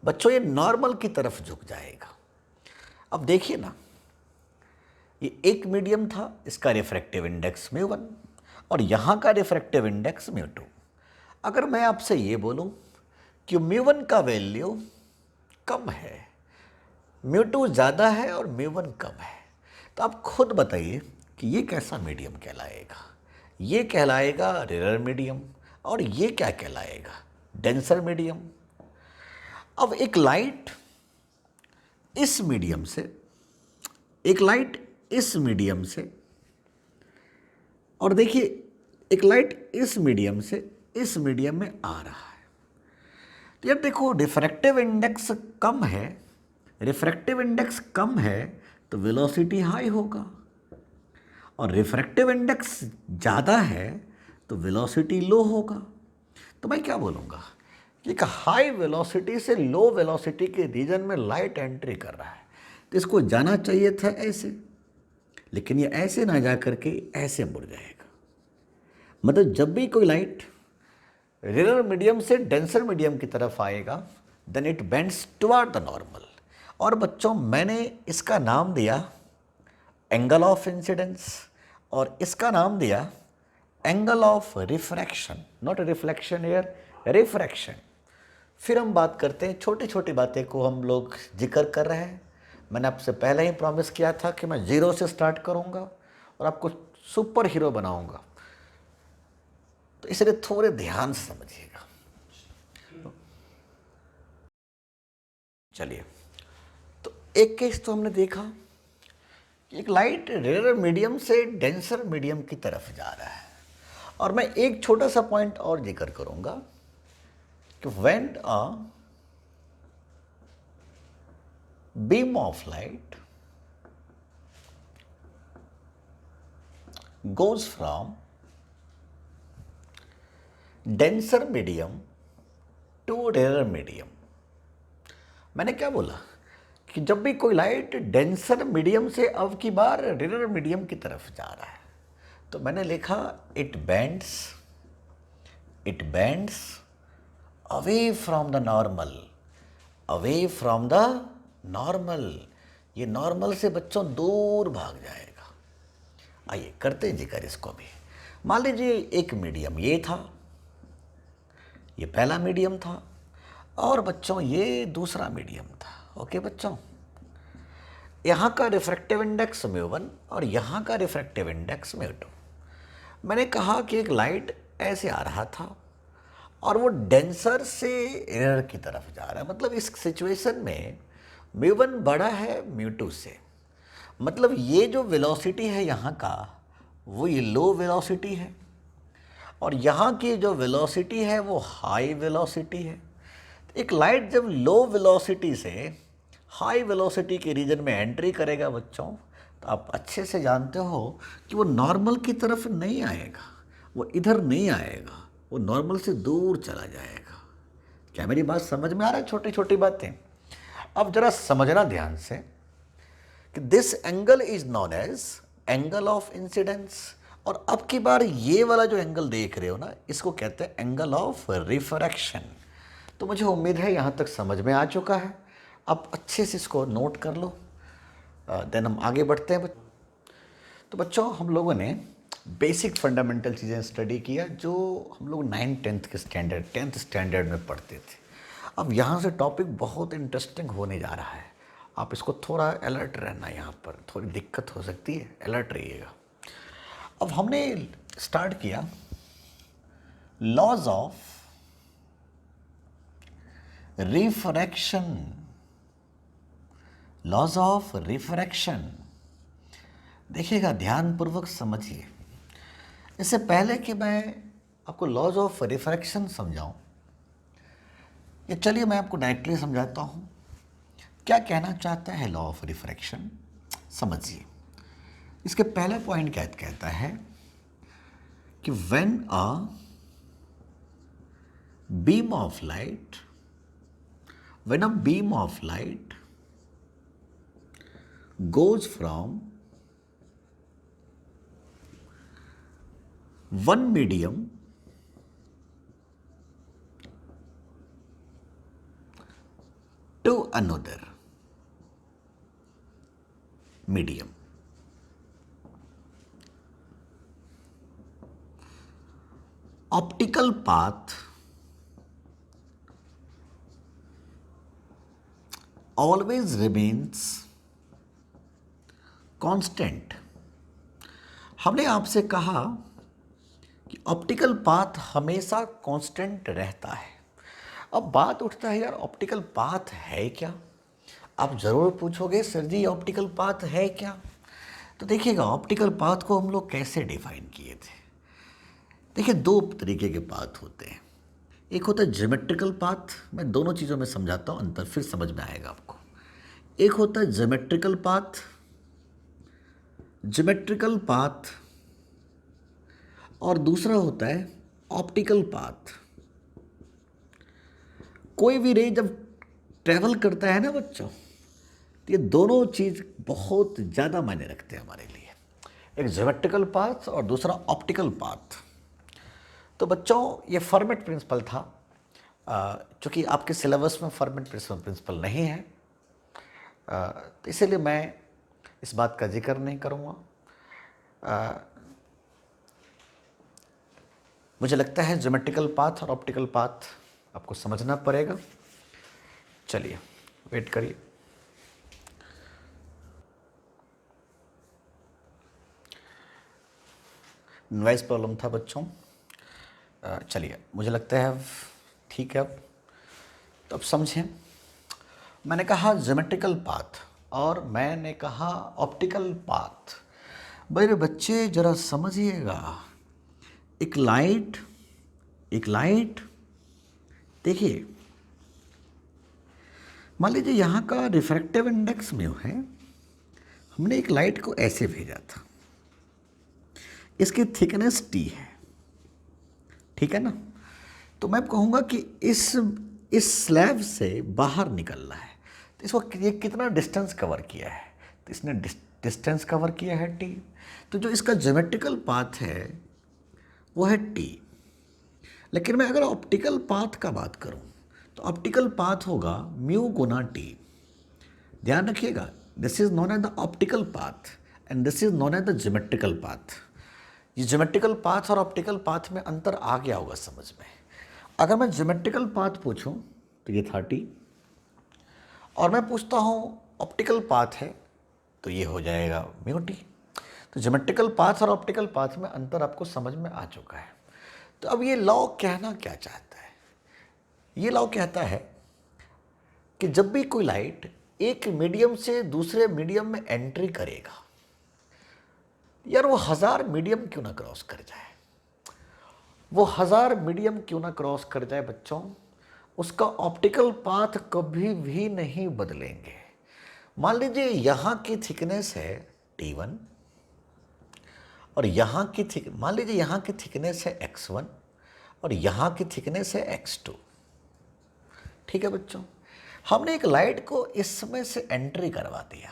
बच्चों ये नॉर्मल की तरफ झुक जाएगा। अब देखिए ना, ये एक मीडियम था, इसका रिफ्रैक्टिव इंडेक्स μ1 और यहाँ का रिफ्रैक्टिव इंडेक्स μ2। अगर मैं आपसे ये बोलूँ कि μ1 का वैल्यू कम है, μ2 ज़्यादा है और μ1 कम है, तो आप खुद बताइए कि ये कैसा मीडियम कहलाएगा। ये कहलाएगा रेयर मीडियम और ये क्या कहलाएगा, डेंसर मीडियम। अब एक लाइट इस मीडियम से, एक लाइट इस मीडियम से, और देखिए एक लाइट इस मीडियम से इस मीडियम में आ रहा है, तो यार देखो रिफ्रैक्टिव इंडेक्स कम है, रिफ्रैक्टिव इंडेक्स कम है तो वेलोसिटी हाई होगा, और रिफ्रैक्टिव इंडेक्स ज़्यादा है तो वेलोसिटी लो होगा। तो मैं क्या बोलूँगा कि एक हाई वेलोसिटी से लो वेलोसिटी के रीजन में लाइट एंट्री कर रहा है, तो इसको जाना चाहिए था ऐसे, लेकिन ये ऐसे ना जा करके ऐसे मुड़ जाएगा। मतलब जब भी कोई लाइट रेयर मीडियम से डेंसर मीडियम की तरफ आएगा, then it bends toward the normal. और बच्चों मैंने इसका नाम दिया एंगल ऑफ इंसिडेंस और इसका नाम दिया angle of refraction, not reflection air, refraction. फिर हम बात करते हैं, छोटी छोटी बातें को हम लोग जिक्र कर रहे हैं। मैंने आपसे पहले ही प्रॉमिस किया था कि मैं जीरो से स्टार्ट करूंगा और आपको सुपर हीरो बनाऊंगा, तो इसलिए थोड़े ध्यान से समझिएगा। चलिए, तो एक केस तो हमने देखा कि एक लाइट रेयर मीडियम से डेंसर मीडियम की तरफ जा रहा है, और मैं एक छोटा सा पॉइंट और जिक्र करूंगा कि when a beam of light goes from denser medium to rarer medium। मैंने क्या बोला कि जब भी कोई लाइट डेंसर मीडियम से अब की बार रेयर मीडियम की तरफ जा रहा है, तो मैंने लिखा it bends away from the normal, away from the normal. ये नॉर्मल से बच्चों दूर भाग जाएगा। आइए करते हैं जिक्र इसको भी। मान लीजिए एक मीडियम ये था, ये पहला मीडियम था, और बच्चों ये दूसरा मीडियम था। ओके बच्चों, यहाँ का रिफ्रैक्टिव इंडेक्स μ1 और यहाँ का रिफ्रैक्टिव इंडेक्स μ2। मैंने कहा कि एक लाइट ऐसे आ रहा था और वो डेंसर से रेयर की तरफ जा रहा है। मतलब इस सिचुएशन में μ1 बड़ा है μ2 से, मतलब ये जो वेलोसिटी है यहाँ का वो ये लो वेलोसिटी है, और यहाँ की जो वेलोसिटी है वो हाई वेलोसिटी है। एक लाइट जब लो वेलोसिटी से हाई वेलोसिटी के रीजन में एंट्री करेगा बच्चों, तो आप अच्छे से जानते हो कि वो नॉर्मल की तरफ नहीं आएगा, वो इधर नहीं आएगा, वो नॉर्मल से दूर चला जाएगा। क्या मेरी बात समझ में आ रहा है? छोटी छोटी बातें। अब जरा समझना ध्यान से कि this angle is known as angle of incidence, और अब की बार ये वाला जो एंगल देख रहे हो ना, इसको कहते हैं एंगल ऑफ रिफ्रैक्शन। तो मुझे उम्मीद है यहाँ तक समझ में आ चुका है। आप अच्छे से इसको नोट कर लो, देन हम आगे बढ़ते हैं। तो बच्चों हम लोगों ने बेसिक फंडामेंटल चीज़ें स्टडी किया जो हम लोग 9th-10th के स्टैंडर्ड 10th स्टैंडर्ड में पढ़ते थे। अब यहाँ से टॉपिक बहुत इंटरेस्टिंग होने जा रहा है, आप इसको थोड़ा अलर्ट रहना, यहाँ पर थोड़ी दिक्कत हो सकती है, अलर्ट रहिएगा। अब हमने स्टार्ट किया laws of refraction, laws of refraction. देखिएगा, ध्यानपूर्वक समझिए। इससे पहले कि मैं आपको लॉज ऑफ रिफ्रैक्शन समझाऊं, ये चलिए मैं आपको डायरेक्टली समझाता हूँ क्या कहना चाहता है लॉ ऑफ रिफ्रैक्शन। समझिए, इसके पहला पॉइंट क्या कहता है कि when a beam of light, when a beam of light goes from one medium to another medium, optical path always remains constant. हमने आपसे कहा कि ऑप्टिकल पाथ हमेशा कांस्टेंट रहता है। अब बात उठता है, यार ऑप्टिकल पाथ है क्या? आप ज़रूर पूछोगे सर जी ऑप्टिकल पाथ है क्या? तो देखिएगा, ऑप्टिकल पाथ को हम लोग कैसे डिफाइन किए थे। देखिए, दो तरीके के पाथ होते हैं। एक होता है ज्योमेट्रिकल पाथ, मैं दोनों चीज़ों में समझाता हूँ, अंतर फिर समझ में आएगा आपको। एक होता है ज्योमेट्रिकल पाथ, ज्योमेट्रिकल पाथ, और दूसरा होता है ऑप्टिकल पाथ। कोई भी रे जब ट्रैवल करता है ना बच्चों, तो ये दोनों चीज़ बहुत ज़्यादा मायने रखते हैं हमारे लिए, एक ज्योमेट्रिकल पाथ और दूसरा ऑप्टिकल पाथ। तो बच्चों, ये फॉर्मेट प्रिंसिपल था, चूँकि आपके सिलेबस में फॉर्मेट प्रिंसिपल नहीं है, तो इसीलिए मैं इस बात का जिक्र नहीं करूँगा। मुझे लगता है ज्योमेट्रिकल पाथ और ऑप्टिकल पाथ आपको समझना पड़ेगा। चलिए वेट करिए। नॉइस प्रॉब्लम था बच्चों। चलिए, मुझे लगता है अब ठीक है। अब तो अब समझें, मैंने कहा ज्योमेट्रिकल पाथ और मैंने कहा ऑप्टिकल पाथ। मेरे बच्चे ज़रा समझिएगा, एक लाइट देखिए, मान लीजिए यहाँ का रिफ्रैक्टिव इंडेक्स म्यू है। हमने एक लाइट को ऐसे भेजा था, इसकी थिकनेस टी है, ठीक है ना। तो मैं कहूँगा कि इस स्लैब से बाहर निकलना है, तो इसको ये कितना डिस्टेंस कवर किया है, तो इसने डिस्टेंस कवर किया है टी। तो जो इसका ज्योमेट्रिकल पाथ है वो है टी। लेकिन मैं अगर ऑप्टिकल पाथ का बात करूं तो ऑप्टिकल पाथ होगा म्यू गुना टी। ध्यान रखिएगा, this is known as the optical path and this is known as the geometrical path. ये ज्योमेट्रिकल पाथ और ऑप्टिकल पाथ में अंतर आ गया होगा समझ में। अगर मैं ज्योमेट्रिकल पाथ पूछूं तो ये 30, और मैं पूछता हूँ ऑप्टिकल पाथ है तो ये हो जाएगा म्यू टी। तो ज्योमेट्रिकल पाथ और ऑप्टिकल पाथ में अंतर आपको समझ में आ चुका है। तो अब ये लॉ कहना क्या चाहता है? ये लॉ कहता है कि जब भी कोई लाइट एक मीडियम से दूसरे मीडियम में एंट्री करेगा, यार वो 1000 मीडियम क्यों ना क्रॉस कर जाए, वो 1000 मीडियम क्यों ना क्रॉस कर जाए बच्चों, उसका ऑप्टिकल पाथ कभी भी नहीं बदलेंगे। मान लीजिए यहाँ की थिकनेस है T1 और यहाँ की मान लीजिए यहाँ की थिकनेस है x1 और यहाँ की थिकनेस है x2, ठीक है बच्चों। हमने एक लाइट को इसमें से एंट्री करवा दिया,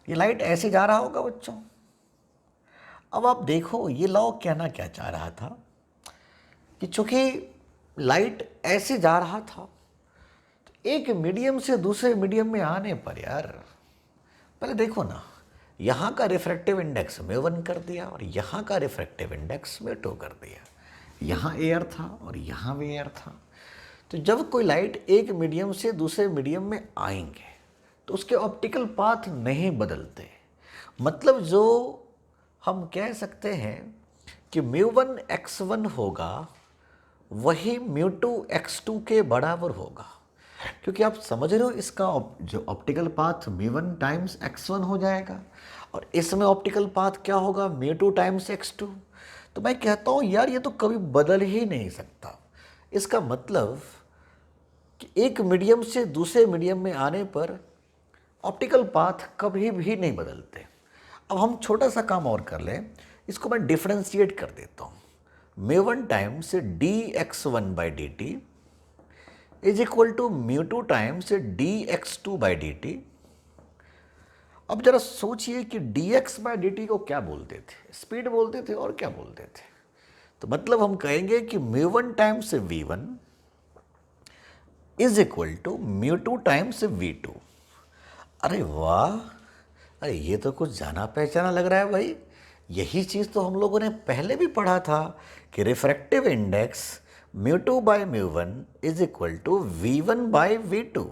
ये लाइट ऐसे जा रहा होगा बच्चों। अब आप देखो, ये लॉ कहना क्या चाह रहा था कि चूंकि लाइट ऐसे जा रहा था, तो एक मीडियम से दूसरे मीडियम में आने पर यार पहले देखो ना, यहाँ का रिफ्रैक्टिव इंडेक्स में 1 कर दिया और यहाँ का रिफ्रैक्टिव इंडेक्स में 2 कर दिया। यहाँ एयर था और यहाँ भी एयर था, तो जब कोई लाइट एक मीडियम से दूसरे मीडियम में आएंगे तो उसके ऑप्टिकल पाथ नहीं बदलते। मतलब जो हम कह सकते हैं कि μ1 x1 होगा वही μ2 x2 के बराबर होगा, क्योंकि आप समझ रहे हो इसका जो ऑप्टिकल पाथ μ1 टाइम्स x1 हो जाएगा और इसमें ऑप्टिकल पाथ क्या होगा μ2 टाइम्स x2। तो मैं कहता हूँ यार ये तो कभी बदल ही नहीं सकता। इसका मतलब कि एक मीडियम से दूसरे मीडियम में आने पर ऑप्टिकल पाथ कभी भी नहीं बदलते। अब हम छोटा सा काम और कर लें, इसको मैं डिफ्रेंशिएट कर देता हूँ। μ1 times dx1/dt is equal to μ2 times dx2/dt। अब जरा सोचिए कि dx/dt को क्या बोलते थे, स्पीड बोलते थे और क्या बोलते थे। तो मतलब हम कहेंगे कि μ1 times v1 is equal to μ2 times v2। अरे वाह, अरे ये तो कुछ जाना पहचाना लग रहा है भाई। यही चीज़ तो हम लोगों ने पहले भी पढ़ा था कि refractive index μ2/μ1 is equal to v1/v2।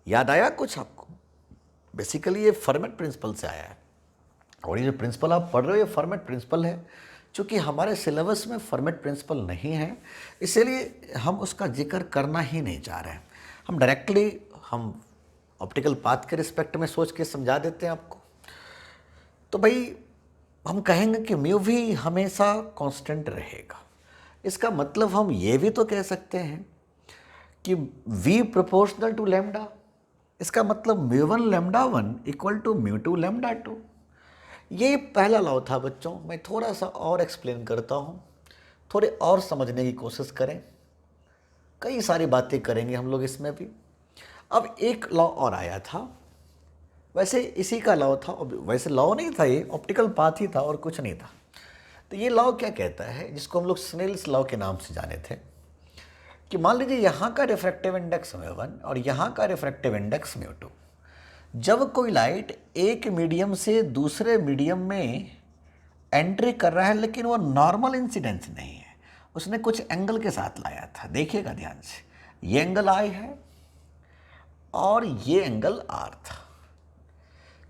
याद आया कुछ आपको? बेसिकली ये फर्मेट प्रिंसिपल से आया है और ये जो प्रिंसिपल आप पढ़ रहे हो ये फर्मेट प्रिंसिपल है। चूँकि हमारे सिलेबस में फर्मेट प्रिंसिपल नहीं है इसीलिए हम उसका जिक्र करना ही नहीं चाह रहे हैं। हम डायरेक्टली हम ऑप्टिकल पाथ के रिस्पेक्ट में सोच के समझा देते हैं आपको। तो भाई हम कहेंगे कि म्यू भी हमेशा कांस्टेंट रहेगा। इसका मतलब हम ये भी तो कह सकते हैं कि v प्रोपोर्शनल टू लैम्डा। इसका मतलब μ1 λ1 इक्वल टू μ2 λ2। ये पहला लॉ था बच्चों। मैं थोड़ा सा और एक्सप्लेन करता हूँ, थोड़े और समझने की कोशिश करें। कई सारी बातें करेंगे हम लोग इसमें भी। अब एक लॉ और आया था, वैसे इसी का लॉ था, वैसे लॉ नहीं था, ये ऑप्टिकल पाथ ही था और कुछ नहीं था। तो ये लॉ क्या कहता है, जिसको हम लोग स्नेल्स लॉ के नाम से जाने थे, कि मान लीजिए यहाँ का रिफ्रैक्टिव इंडेक्स μ1 और यहाँ का रिफ्रैक्टिव इंडेक्स μ2। जब कोई लाइट एक मीडियम से दूसरे मीडियम में एंट्री कर रहा है लेकिन वो नॉर्मल इंसिडेंस नहीं है, उसने कुछ एंगल के साथ लाया था। देखिएगा ध्यान से, ये एंगल I है और ये एंगल R था।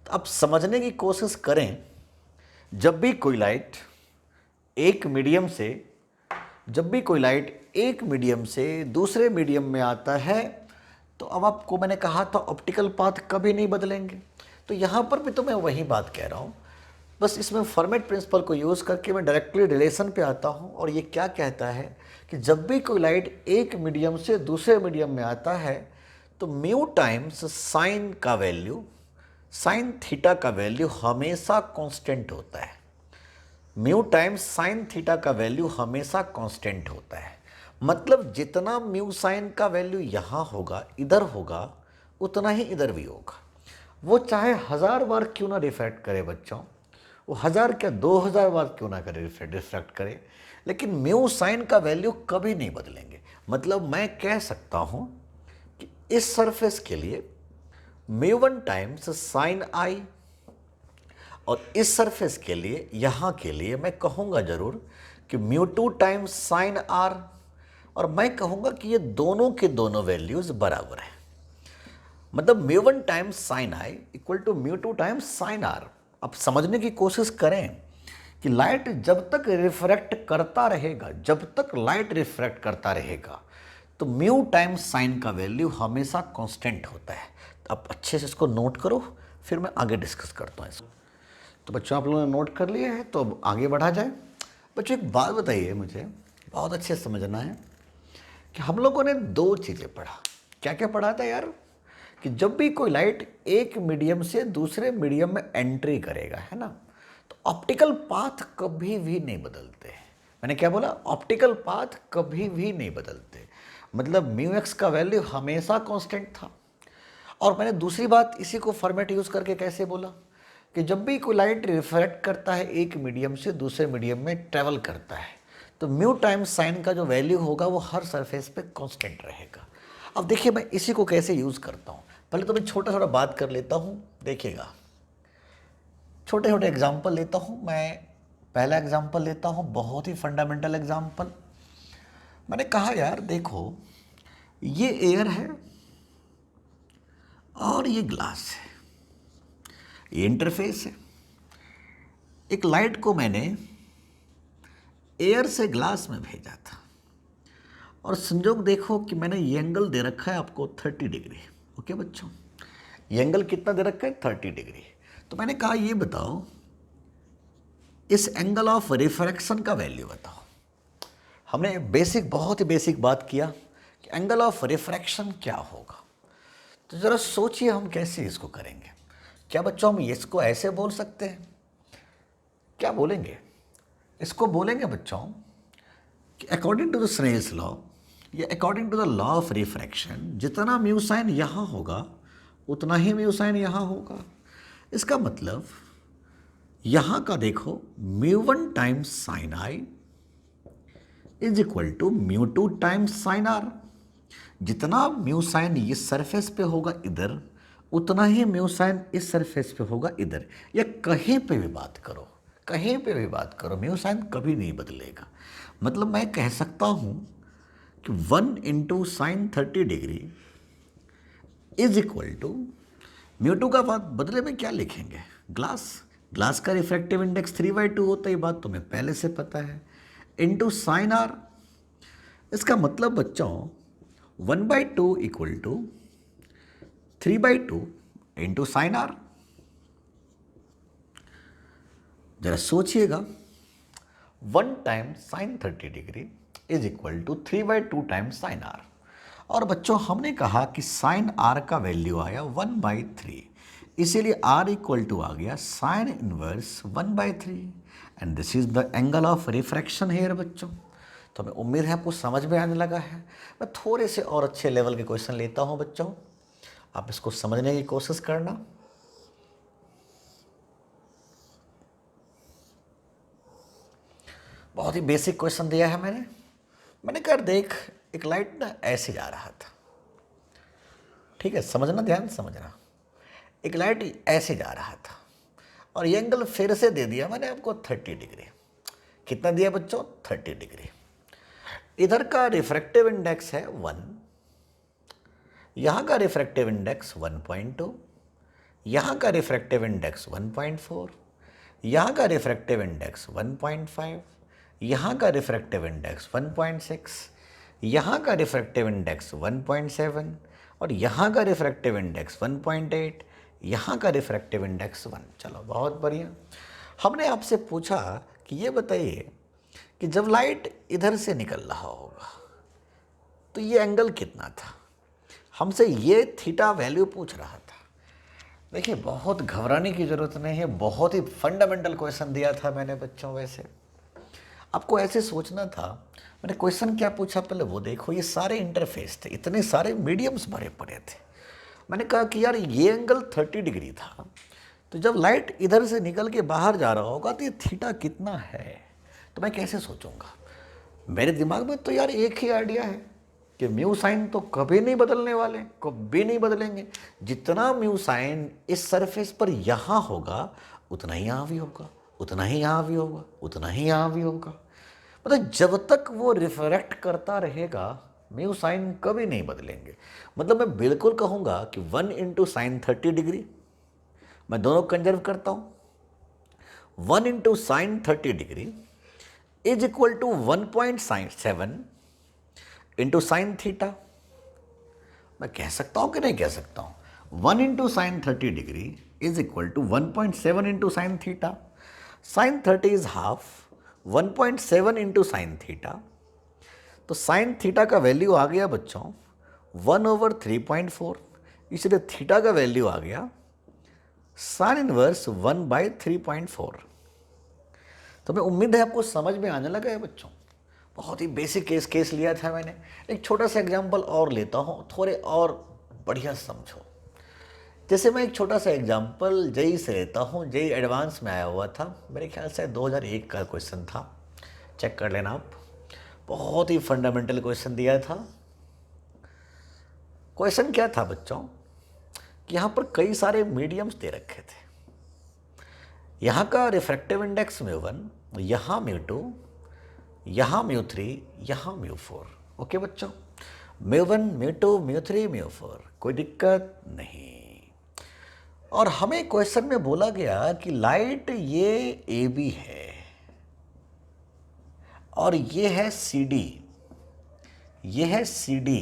तो अब समझने की कोशिश करें, जब भी कोई लाइट एक मीडियम से दूसरे मीडियम में आता है तो अब आपको मैंने कहा था ऑप्टिकल पाथ कभी नहीं बदलेंगे। तो यहाँ पर भी तो मैं वही बात कह रहा हूँ, बस इसमें फॉर्मेट प्रिंसिपल को यूज़ करके मैं डायरेक्टली रिलेशन पे आता हूँ। और ये क्या कहता है कि जब भी कोई लाइट एक मीडियम से दूसरे मीडियम में आता है तो म्यू टाइम्स साइन का वैल्यू, साइन थीटा का वैल्यू हमेशा कांस्टेंट होता है। म्यू टाइम्स साइन थीटा का वैल्यू हमेशा कांस्टेंट होता है। मतलब जितना म्यू साइन का वैल्यू यहाँ होगा, इधर होगा, उतना ही इधर भी होगा। वो चाहे 1000 बार क्यों ना रिफ्रैक्ट करे बच्चों, वो 1000 क्या 2000 बार क्यों ना करे रिफ्रैक्ट करे, लेकिन म्यू साइन का वैल्यू कभी नहीं बदलेंगे। मतलब मैं कह सकता हूँ कि इस सरफेस के लिए μ1 टाइम्स साइन I और इस सरफेस के लिए, यहाँ के लिए मैं कहूँगा जरूर कि μ2 टाइम्स साइन R, और मैं कहूँगा कि ये दोनों के दोनों वैल्यूज़ बराबर हैं। मतलब μ1 times sine I equal to μ2 times sine R। अब समझने की कोशिश करें कि लाइट जब तक रिफ्रैक्ट करता रहेगा तो म्यू टाइम्स साइन का वैल्यू हमेशा कांस्टेंट होता है। तो आप अच्छे से इसको नोट करो, फिर मैं आगे डिस्कस करता हूँ इसको। तो बच्चों आप लोगों ने नोट कर लिया है, तो अब आगे बढ़ा जाए। बच्चों एक बात बताइए, मुझे बहुत अच्छे से समझना है कि हम लोगों ने दो चीज़ें पढ़ा। क्या क्या पढ़ा था यार? कि जब भी कोई लाइट एक मीडियम से दूसरे मीडियम में एंट्री करेगा, है ना, तो ऑप्टिकल पाथ कभी भी नहीं बदलते। मैंने क्या बोला? ऑप्टिकल पाथ कभी भी नहीं बदलते। मतलब म्यू एक्स का वैल्यू हमेशा कांस्टेंट था। और मैंने दूसरी बात इसी को फॉर्मेट यूज़ करके कैसे बोला कि जब भी कोई लाइट रिफ्रैक्ट करता है, एक मीडियम से दूसरे मीडियम में ट्रैवल करता है, तो म्यू टाइम्स साइन का जो वैल्यू होगा वो हर सरफेस पे कांस्टेंट रहेगा। अब देखिए मैं इसी को कैसे यूज़ करता हूँ। पहले तो मैं छोटा बात कर लेता हूँ, देखिएगा। छोटे छोटे एग्जाम्पल लेता हूँ मैं। पहला एग्जाम्पल लेता हूँ, बहुत ही फंडामेंटल एग्जाम्पल। मैंने कहा यार देखो, ये एयर है और ये ग्लास है, ये इंटरफेस है। एक लाइट को मैंने एयर से ग्लास में भेजा था और संजोग देखो कि मैंने ये एंगल दे रखा है आपको 30 डिग्री। ओके बच्चों, ये एंगल कितना दे रखा है? 30 डिग्री। तो मैंने कहा ये बताओ इस एंगल ऑफ रिफ्रैक्शन का वैल्यू बताओ। हमने बहुत ही बेसिक बात किया कि एंगल ऑफ रिफ्रैक्शन क्या होगा। तो ज़रा सोचिए हम कैसे इसको करेंगे। क्या बच्चों हम इसको ऐसे बोल सकते हैं? क्या बोलेंगे? इसको बोलेंगे बच्चों कि according to the Snell's law या according to the law of refraction, जितना म्यू साइन यहाँ होगा उतना ही म्यू साइन यहाँ होगा। इसका मतलब यहाँ का देखो μ1 times sine I is equal to μ2 times sine R. जितना म्यू साइन इस सरफेस पे होगा इधर, उतना ही म्यू साइन इस सरफेस पे होगा इधर। या कहीं पे भी बात करो, कहीं पे भी बात करो, म्यू साइन कभी नहीं बदलेगा। मतलब मैं कह सकता हूँ कि 1 into sine 30 degree is equal to μ2 का बात बदले में क्या लिखेंगे? ग्लास का रिफ्रैक्टिव इंडेक्स 3/2 होता है, ये बात तुम्हें पहले से पता है, इंटू साइन आर। इसका मतलब बच्चों 1/2 equal to 3/2 into sine R. जरा सोचिएगा, 1 time sine 30 degree is equal to 3/2 times sine R. और बच्चों हमने कहा कि साइन आर का वैल्यू आया 1/3, इसीलिए आर इक्वल टू आ गया sine inverse 1/3 and this is the angle of refraction here बच्चों। तो हमें उम्मीद है आपको समझ में आने लगा है। मैं थोड़े से और अच्छे लेवल के क्वेश्चन लेता हूं बच्चों, आप इसको समझने की कोशिश करना। बहुत ही बेसिक क्वेश्चन दिया है मैंने कहा देख, एक लाइट ना ऐसे जा रहा था, ठीक है, समझना, ध्यान समझना। एक लाइट ऐसे जा रहा था और ये एंगल फिर से दे दिया मैंने आपको 30 डिग्री। कितना दिया बच्चों? 30 डिग्री। इधर का रिफ्रैक्टिव इंडेक्स है 1, यहाँ का रिफ्रैक्टिव इंडेक्स 1.2, यहाँ का रिफ्रैक्टिव इंडेक्स 1.4, यहाँ का रिफ्रैक्टिव इंडेक्स 1.5, यहाँ का रिफ्रैक्टिव इंडेक्स 1.6, यहाँ का रिफ्रैक्टिव इंडेक्स 1.7 और यहाँ का रिफ्रैक्टिव इंडेक्स 1.8, यहाँ का रिफ्रैक्टिव इंडेक्स 1। चलो बहुत बढ़िया। हमने आपसे पूछा कि ये बताइए कि जब लाइट इधर से निकल रहा होगा तो ये एंगल कितना था। हमसे ये थीटा वैल्यू पूछ रहा था। देखिए बहुत घबराने की ज़रूरत नहीं है, बहुत ही फंडामेंटल क्वेश्चन दिया था मैंने बच्चों। वैसे आपको ऐसे सोचना था, मैंने क्वेश्चन क्या पूछा पहले वो देखो। ये सारे इंटरफेस थे, इतने सारे मीडियम्स भरे पड़े थे। मैंने कहा कि यार ये एंगल 30 डिग्री था, तो जब लाइट इधर से निकल के बाहर जा रहा होगा तो ये थीटा कितना है, तो मैं कैसे सोचूंगा। मेरे दिमाग में तो यार एक ही आइडिया है कि म्यू साइन तो कभी नहीं बदलने वाले, कभी नहीं बदलेंगे। जितना म्यू साइन इस सरफेस पर यहाँ होगा उतना ही यहाँ भी होगा, उतना ही यहाँ भी होगा, उतना ही यहाँ भी होगा। मतलब जब तक वो रिफ्रैक्ट करता रहेगा म्यू साइन कभी नहीं बदलेंगे। मतलब मैं बिल्कुल कहूँगा कि 1 इंटू साइन 30 डिग्री, मैं दोनों कंजर्व करता हूँ, 1 into sine 30 degree is equal to 1.7 into sine theta. मैं कह सकता हूँ कि नहीं कह सकता हूँ? 1 into sine 30 degree is equal to 1.7 into sine theta. Sine 30 is half, 1.7 into sine theta. तो साइन थीटा का वैल्यू आ गया बच्चों 1/3.4, इसलिए थीटा का वैल्यू आ गया साइन इनवर्स 1/3.4। तो मैं उम्मीद है आपको समझ में आने लगा है बच्चों। बहुत ही बेसिक केस लिया था मैंने। एक छोटा सा एग्जाम्पल और लेता हूँ, थोड़े और बढ़िया समझो। जैसे मैं एक छोटा सा एग्जाम्पल जेई से लेता हूँ। जेई एडवांस में आया हुआ था, मेरे ख्याल से 2001 का क्वेश्चन था, चेक कर लेना आप। बहुत ही फंडामेंटल क्वेश्चन दिया था। क्वेश्चन क्या था बच्चों कि यहाँ पर कई सारे मीडियम्स दे रखे थे। यहाँ का रिफ्रैक्टिव इंडेक्स μ1, यहाँ μ2, यहाँ μ3, यहाँ μ4। ओके बच्चों, म्यू1, म्यू2, म्यू3, म्यू4, कोई दिक्कत नहीं। और हमें क्वेश्चन में बोला गया कि लाइट ये ए बी है और ये है सी डी, ये है सी डी।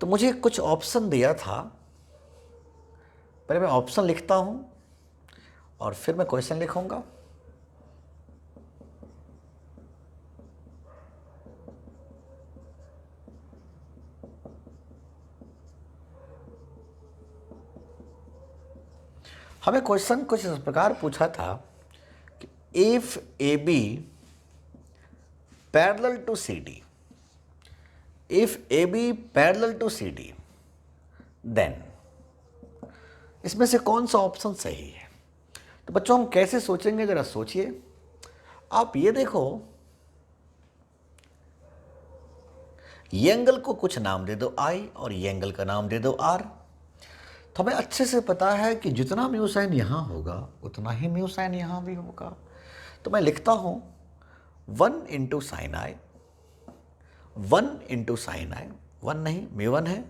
तो मुझे कुछ ऑप्शन दिया था, पहले मैं ऑप्शन लिखता हूं और फिर मैं क्वेश्चन लिखूंगा। हमें क्वेश्चन कुछ इस प्रकार पूछा था कि if A B parallel to C D, if A B parallel to C D, then इसमें से कौन सा ऑप्शन सही है। तो बच्चों हम कैसे सोचेंगे, जरा सोचिए। आप ये देखो, ये एंगल को कुछ नाम दे दो आई और ये एंगल का नाम दे दो आर। तो हमें अच्छे से पता है कि जितना म्यू साइन यहाँ होगा उतना ही म्यू साइन यहाँ भी होगा। तो मैं लिखता हूँ 1 into sine I, 1 into sine I, 1 नहीं म्यू1 है,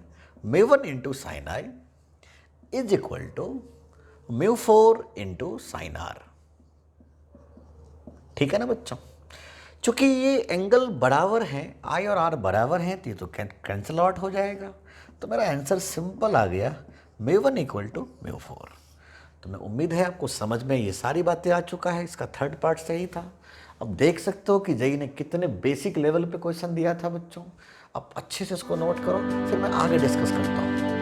mu one into sine I is equal to म्यू4 इंटू साइन आर। ठीक है ना बच्चों। चूंकि ये एंगल बराबर हैं, आई और आर बराबर हैं, तो ये तो कैंसिल आउट हो जाएगा। तो मेरा आंसर सिंपल आ गया, म्यू1 इक्वल टू म्यू4। तो मैं उम्मीद है आपको समझ में ये सारी बातें आ चुका है। इसका थर्ड पार्ट सही था। अब देख सकते हो कि जेई ने कितने बेसिक लेवल पे क्वेश्चन दिया था बच्चों। अब अच्छे से इसको नोट करो, फिर मैं आगे डिस्कस करता हूँ।